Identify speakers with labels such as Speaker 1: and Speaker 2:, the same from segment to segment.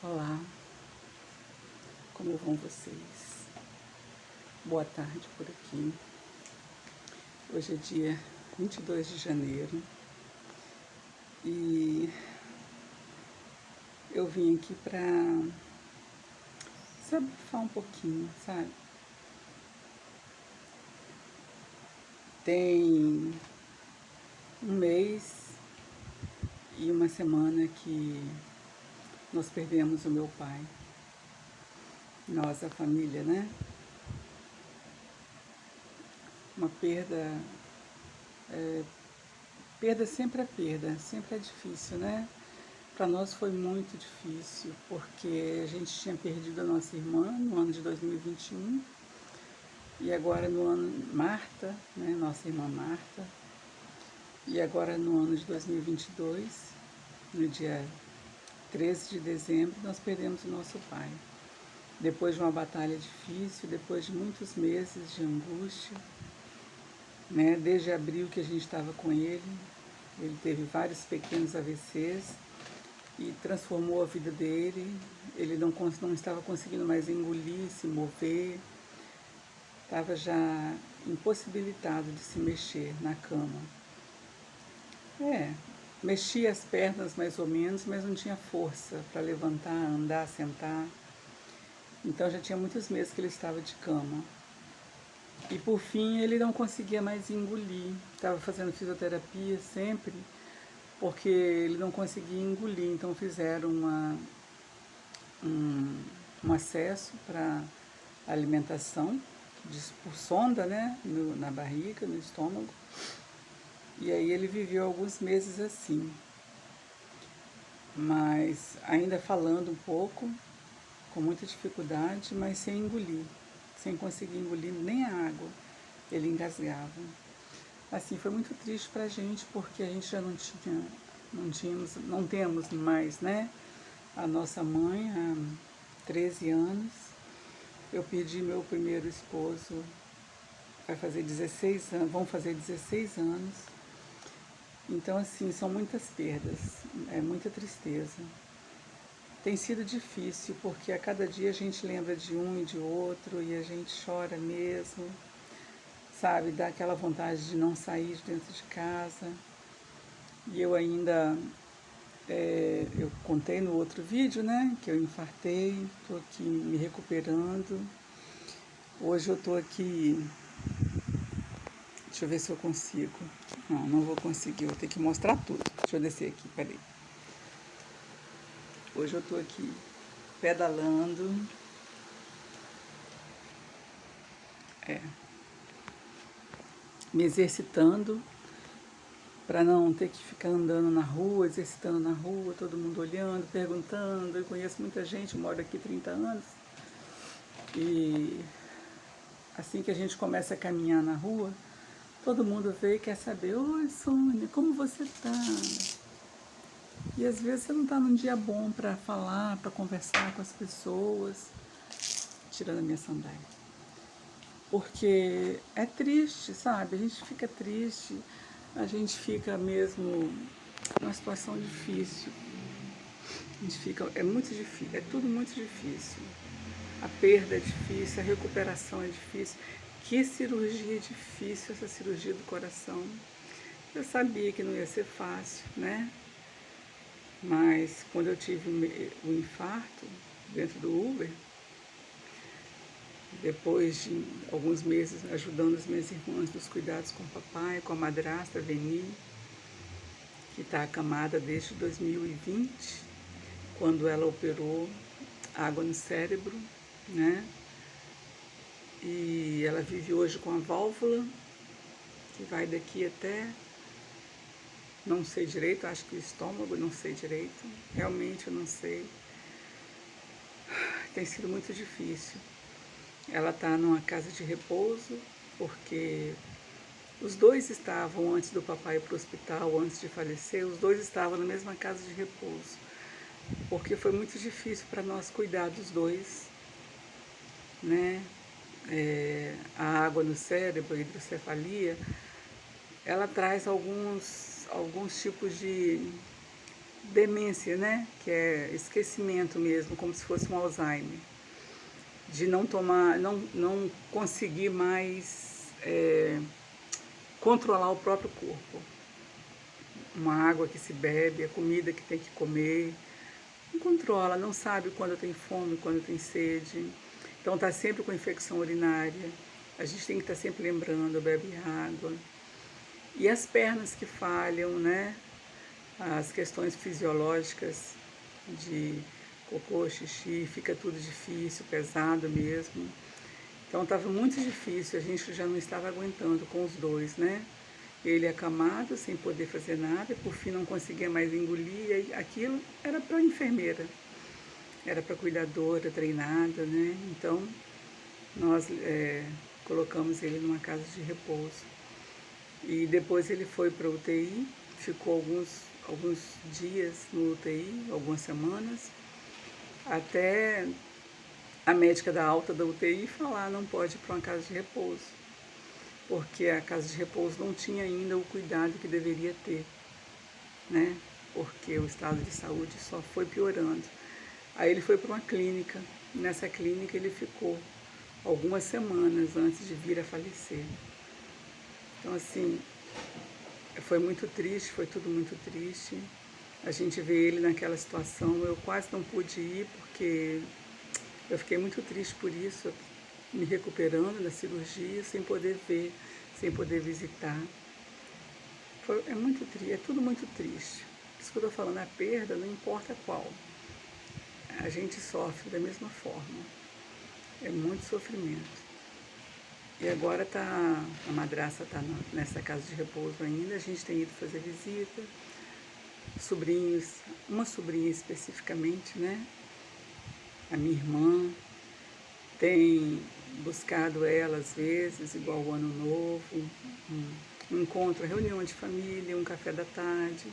Speaker 1: Olá, como vão vocês? Boa tarde por aqui. Hoje é dia 22 de janeiro e eu vim aqui para desabafar um pouquinho, sabe? Tem um mês e uma semana que nós perdemos o meu pai. Nós, a família, né? Uma perda, perda sempre é difícil, né? Para nós foi muito difícil, porque a gente tinha perdido a nossa irmã no ano de 2021 e agora no ano, Marta, né? Nossa irmã Marta, e agora no ano de 2022, no dia 13 de dezembro, nós perdemos o nosso pai. Depois de uma batalha difícil, depois de muitos meses de angústia, né? Desde abril que a gente estava com ele teve vários pequenos AVCs e transformou a vida dele. Ele não estava conseguindo mais engolir, se mover, estava já impossibilitado de se mexer na cama. Mexia as pernas mais ou menos, mas não tinha força para levantar, andar, sentar. Então já tinha muitos meses que ele estava de cama. E por fim ele não conseguia mais engolir. Estava fazendo fisioterapia sempre, porque ele não conseguia engolir. Então fizeram um acesso para alimentação por sonda, né, na barriga, no estômago. E aí ele viveu alguns meses assim, mas ainda falando um pouco, com muita dificuldade, mas sem engolir, sem conseguir engolir nem a água, ele engasgava. Assim, foi muito triste pra gente, porque a gente já não temos mais, né, a nossa mãe há 13 anos. Eu perdi meu primeiro esposo, vão fazer 16 anos. Então, assim, são muitas perdas, é muita tristeza. Tem sido difícil, porque a cada dia a gente lembra de um e de outro e a gente chora mesmo, sabe? Dá aquela vontade de não sair de dentro de casa. E eu ainda, eu contei no outro vídeo, né, que eu infartei, estou aqui me recuperando. Hoje eu estou aqui, deixa eu ver se eu consigo. Não vou conseguir, vou ter que mostrar tudo. Deixa eu descer aqui, peraí. Hoje eu estou aqui pedalando. Me exercitando para não ter que ficar andando na rua, exercitando na rua, todo mundo olhando, perguntando. Eu conheço muita gente, eu moro aqui há 30 anos. E assim que a gente começa a caminhar na rua, todo mundo vê e quer saber: oi, Sônia, como você tá? E às vezes você não está num dia bom para falar, para conversar com as pessoas, tirando a minha sandália. Porque é triste, sabe? A gente fica triste, a gente fica mesmo numa situação difícil. A gente fica, é muito difícil, é tudo muito difícil. A perda é difícil, a recuperação é difícil. Que cirurgia difícil essa cirurgia do coração. Eu sabia que não ia ser fácil, né? Mas quando eu tive o infarto dentro do Uber, depois de alguns meses ajudando as minhas irmãs nos cuidados com o papai, com a madrasta Veni, que está acamada desde 2020, quando ela operou água no cérebro, né? E ela vive hoje com a válvula, que vai daqui até, não sei direito, acho que o estômago, não sei direito, realmente eu não sei. Tem sido muito difícil. Ela está numa casa de repouso, porque os dois estavam, antes do papai ir para o hospital, antes de falecer, os dois estavam na mesma casa de repouso, porque foi muito difícil para nós cuidar dos dois, né? A água no cérebro, a hidrocefalia, ela traz alguns tipos de demência, né? Que é esquecimento mesmo, como se fosse um Alzheimer. De não tomar, não conseguir mais controlar o próprio corpo. Uma água que se bebe, a comida que tem que comer. Não controla, não sabe quando tem fome, quando tem sede. Então está sempre com infecção urinária. A gente tem que estar sempre lembrando, bebe água. E as pernas que falham, né? As questões fisiológicas de cocô, xixi, fica tudo difícil, pesado mesmo. Então estava muito difícil, a gente já não estava aguentando com os dois, né? Ele acamado, sem poder fazer nada, por fim não conseguia mais engolir, e aquilo era para a enfermeira, era para a cuidadora treinada, né? Então nós colocamos ele numa casa de repouso. E depois ele foi para a UTI, ficou alguns dias no UTI, algumas semanas, até a médica da alta da UTI falar não pode ir para uma casa de repouso, porque a casa de repouso não tinha ainda o cuidado que deveria ter, né? Porque o estado de saúde só foi piorando. Aí ele foi para uma clínica, nessa clínica ele ficou algumas semanas antes de vir a falecer. Então assim, foi muito triste, foi tudo muito triste. A gente vê ele naquela situação, eu quase não pude ir porque eu fiquei muito triste por isso, me recuperando da cirurgia, sem poder ver, sem poder visitar. É muito triste, é tudo muito triste. Por isso que eu estou falando, a perda, não importa qual. A gente sofre da mesma forma. É muito sofrimento. E agora a madrasta está nessa casa de repouso ainda, a gente tem ido fazer visita, sobrinhos, uma sobrinha especificamente, né? A minha irmã tem buscado ela às vezes, igual o Ano Novo, um encontro, reunião de família, um café da tarde,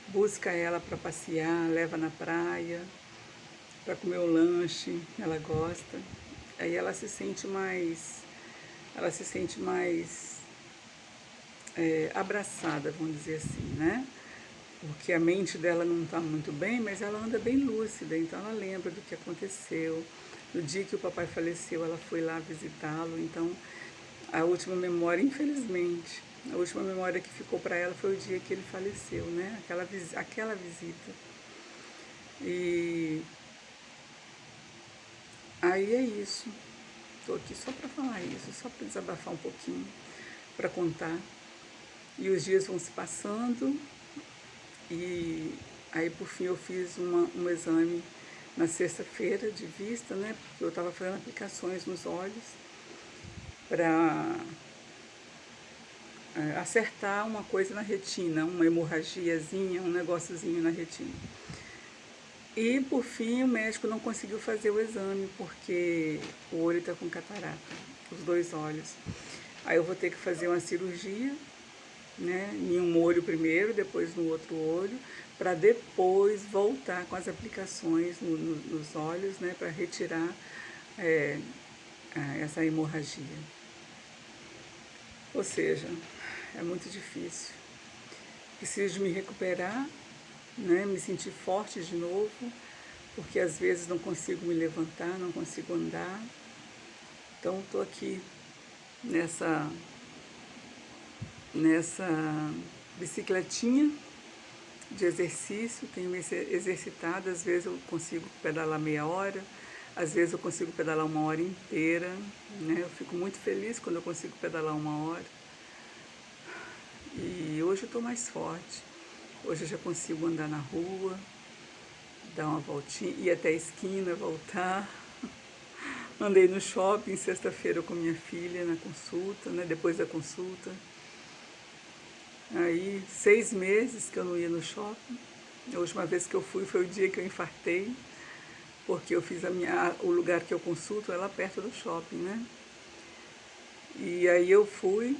Speaker 1: busca ela para passear, leva na praia, para comer o lanche, ela gosta. Aí ela se sente mais abraçada, vamos dizer assim, né? Porque a mente dela não está muito bem, mas ela anda bem lúcida, então ela lembra do que aconteceu. No dia que o papai faleceu, ela foi lá visitá-lo, então a última memória, infelizmente, a última memória que ficou para ela foi o dia que ele faleceu, né? Aquela visita. E aí é isso. Estou aqui só para falar isso, só para desabafar um pouquinho, para contar. E os dias vão se passando e aí por fim eu fiz um exame na sexta-feira de vista, né? Porque eu estava fazendo aplicações nos olhos para acertar uma coisa na retina, uma hemorragiazinha, um negóciozinho na retina. E por fim o médico não conseguiu fazer o exame porque o olho está com catarata, os dois olhos. Aí eu vou ter que fazer uma cirurgia, né, em um olho primeiro, depois no outro olho, para depois voltar com as aplicações nos olhos, né, para retirar essa hemorragia. Ou seja, é muito difícil. Preciso me recuperar, né, me sentir forte de novo, porque às vezes não consigo me levantar, não consigo andar. Então estou aqui nessa bicicletinha de exercício, tenho me exercitado, às vezes eu consigo pedalar meia hora, às vezes eu consigo pedalar uma hora inteira, né? Eu fico muito feliz quando eu consigo pedalar uma hora. E hoje eu estou mais forte, hoje eu já consigo andar na rua, dar uma voltinha, ir até a esquina, voltar. Andei no shopping sexta-feira com minha filha na consulta, né? Depois da consulta. Aí, 6 meses que eu não ia no shopping. A última vez que eu fui foi o dia que eu infartei, porque eu fiz o lugar que eu consulto é lá perto do shopping, né? E aí eu fui,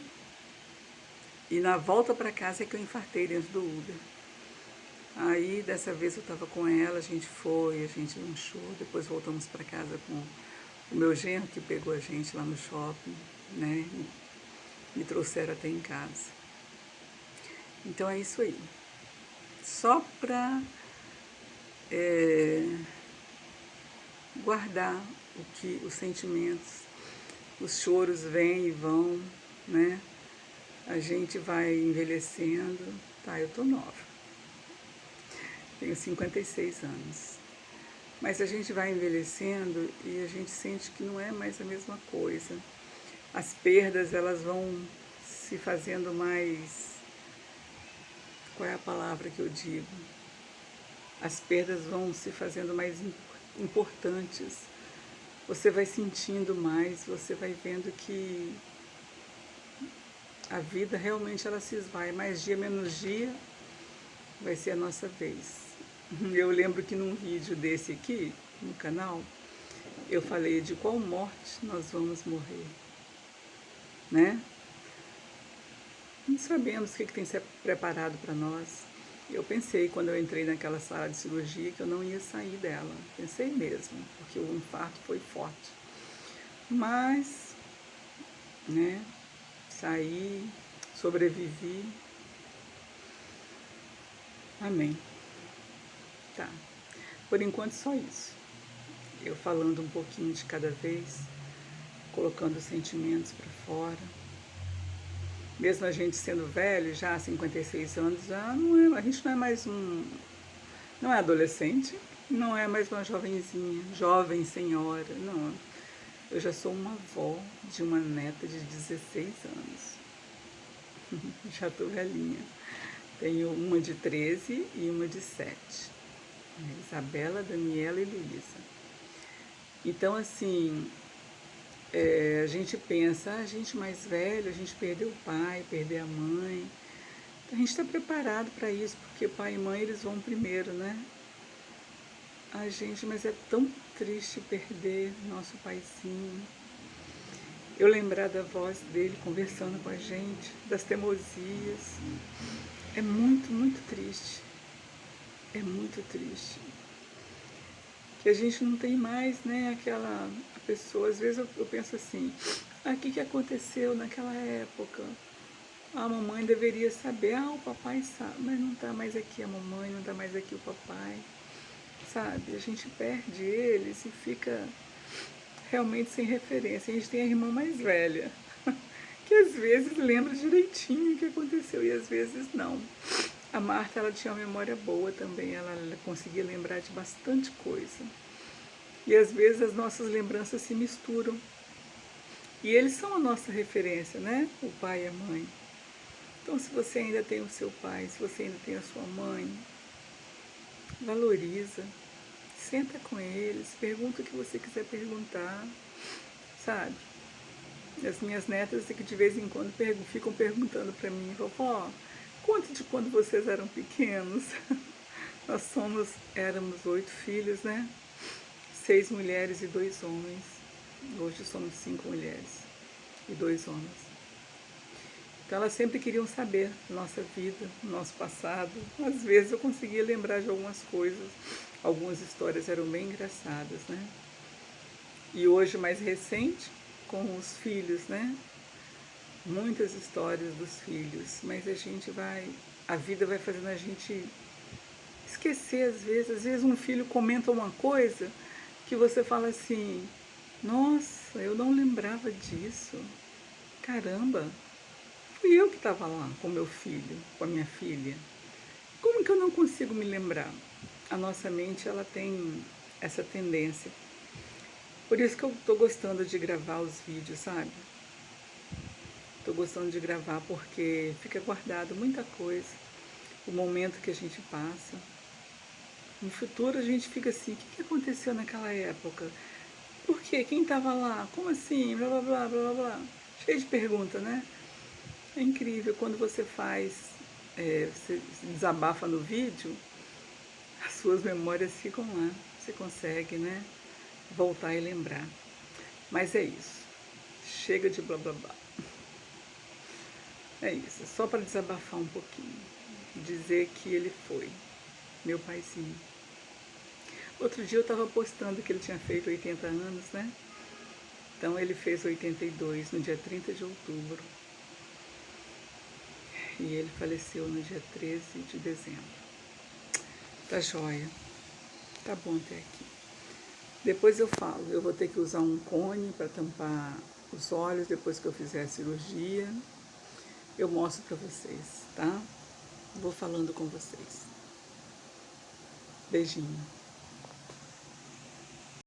Speaker 1: e na volta para casa é que eu infartei dentro do Uber. Aí, dessa vez eu estava com ela, a gente lanchou, depois voltamos para casa com o meu genro que pegou a gente lá no shopping, né? Me trouxeram até em casa. Então é isso aí. Só para guardar os sentimentos, os choros vêm e vão, né? A gente vai envelhecendo. Tá, eu tô nova, tenho 56 anos. Mas a gente vai envelhecendo e a gente sente que não é mais a mesma coisa. As perdas, elas vão se fazendo mais... Qual é a palavra que eu digo? As perdas vão se fazendo mais importantes. Você vai sentindo mais, você vai vendo que a vida realmente ela se esvai. Mais dia, menos dia, vai ser a nossa vez. Eu lembro que num vídeo desse aqui, no canal, eu falei de qual morte nós vamos morrer, né? Não sabemos o que tem preparado para nós. Eu pensei, quando eu entrei naquela sala de cirurgia, que eu não ia sair dela. Pensei mesmo, porque o infarto foi forte. Mas, né, saí, sobrevivi. Amém. Tá. Por enquanto, só isso. Eu falando um pouquinho de cada vez, colocando os sentimentos para fora. Mesmo a gente sendo velho, já 56 anos, já não é, a gente não é mais não é adolescente, não é mais uma jovenzinha, jovem senhora, não. Eu já sou uma avó de uma neta de 16 anos. Já estou velhinha. Tenho uma de 13 e uma de 7. Isabela, Daniela e Luísa. Então, assim, a gente pensa, a gente mais velho, a gente perdeu o pai, perdeu a mãe. Então, a gente está preparado para isso, porque pai e mãe, eles vão primeiro, né? A gente, mas é tão triste perder nosso paizinho. Eu lembrar da voz dele conversando com a gente, das teimosias. É muito, muito triste. É muito triste. Que a gente não tem mais, né, a pessoa. Às vezes eu penso assim, o que aconteceu naquela época? A mamãe deveria saber, o papai sabe, mas não está mais aqui a mamãe, não está mais aqui o papai, sabe? A gente perde eles e fica realmente sem referência. A gente tem a irmã mais velha, que às vezes lembra direitinho o que aconteceu e às vezes não. A Marta, ela tinha uma memória boa também, ela conseguia lembrar de bastante coisa. E às vezes as nossas lembranças se misturam. E eles são a nossa referência, né? O pai e a mãe. Então, se você ainda tem o seu pai, se você ainda tem a sua mãe, valoriza, senta com eles, pergunta o que você quiser perguntar, sabe? As minhas netas que de vez em quando ficam perguntando para mim, vovó, conta de quando vocês eram pequenos. Nós éramos 8 filhos, né? 6 mulheres e 2 homens. Hoje somos 5 mulheres e 2 homens. Então elas sempre queriam saber da nossa vida, do nosso passado. Às vezes eu conseguia lembrar de algumas coisas. Algumas histórias eram bem engraçadas, né? E hoje, mais recente, com os filhos, né? Muitas histórias dos filhos, mas a vida vai fazendo a gente esquecer às vezes um filho comenta uma coisa que você fala assim, nossa, eu não lembrava disso, caramba, fui eu que estava lá com meu filho, com a minha filha, como que eu não consigo me lembrar? A nossa mente, ela tem essa tendência, por isso que eu estou gostando de gravar os vídeos, sabe? Estou gostando de gravar porque fica guardado muita coisa, o momento que a gente passa. No futuro a gente fica assim, o que aconteceu naquela época? Por quê? Quem estava lá? Como assim? Blá, blá, blá, blá, blá, blá. Cheio de perguntas, né? É incrível, quando você você desabafa no vídeo, as suas memórias ficam lá. Você consegue, né? Voltar e lembrar. Mas é isso. Chega de blá, blá, blá. É isso, só para desabafar um pouquinho, dizer que ele foi, meu paizinho. Outro dia eu estava postando que ele tinha feito 80 anos, né? Então ele fez 82 no dia 30 de outubro. E ele faleceu no dia 13 de dezembro. Tá joia. Tá bom até aqui. Depois eu falo, eu vou ter que usar um cone para tampar os olhos depois que eu fizer a cirurgia. Eu mostro para vocês, tá? Vou falando com vocês. Beijinho.